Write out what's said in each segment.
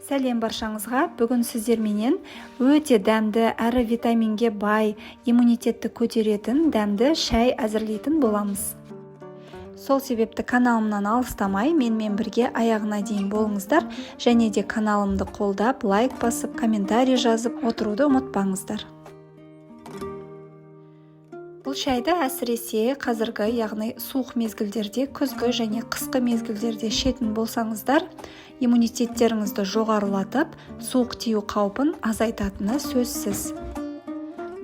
Сәлем баршаңызға. Бүгін сіздерменен өте дәмді әрі витаминге бай, иммунитетті көтеретін дәмді шай әзірлейтін боламыз. Сол себепті каналымнан алыстамай, менімен бірге аяғына дейін болыңыздар, және де каналымды қолдап, лайк басып, комментарий жазып отыруды ұмытпаңыздар. Бұл шайды әсіресе қазіргі, яғни суық мезгілдерде, күзгі және қысқы мезгілдерде ішетін болсаңыздар, иммунитеттеріңізді жоғарылатып, суық тию қаупін азайтатыны сөзсіз.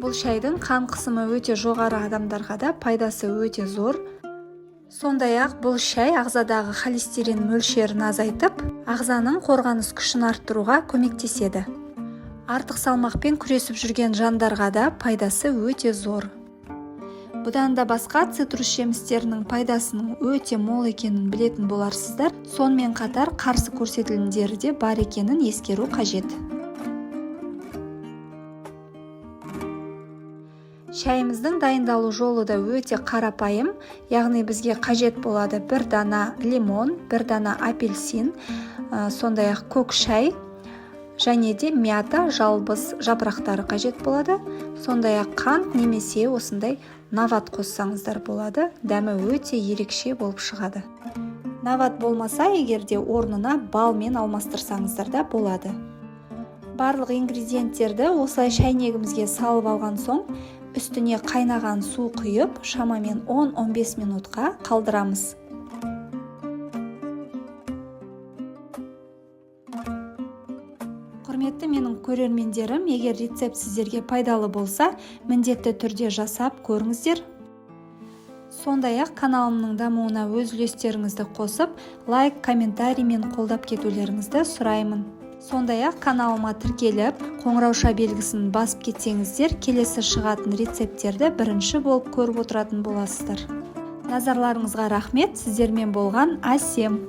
Бұл шайдың қан қысымы өте жоғары адамдарға да пайдасы өте зор. Сондай-ақ бұл шай ағзадағы холестерин мөлшерін азайтып, ағзаның қорғаныс күшін арттыруға көмектеседі. Артық салмақпен күресіп жүрген жандарға да пайдасы өте зор. Бұдан да басқа цитрус жемістерінің пайдасының өте мол екенін білетін боларсыздар. Сонымен қатар қарсы көрсетілімдері де бар екенін ескеру қажет. Шайымыздың дайындалу жолы да өте қарапайым, яғни бізге қажет болады бір дана лимон, бір дана апельсин, сондай-ақ көк шай, және де мята, жалбыз жапырақтары қажет болады. Сондай-ақ қант немесе осындай нават қоссаңыздар болады. Дәмі өте ерекше болып шығады. Нават болмаса, егерде орнына балмен алмастырсаңыздар да болады. Барлық ингредиенттерді осылай шайнегімізге салып алған соң, үстіне қайнаған су құйып, шамамен 10-15 минутқа қалдырамыз. Құрметті менің көрермендерім, егер рецепт сіздерге пайдалы болса, міндетті түрде жасап көріңіздер. Сондай-ақ каналымның дамуына өз үлестеріңізді қосып, лайк, комментарий мен қолдап кетулеріңізді сұраймын. Сондай-ақ каналыма тіркеліп, қоңырауша белгісін басып кетсеңіздер, келесі шығатын рецепттерді бірінші болып көріп отыратын боласыздар. Назарларыңызға рахмет, сіздермен болған Асем.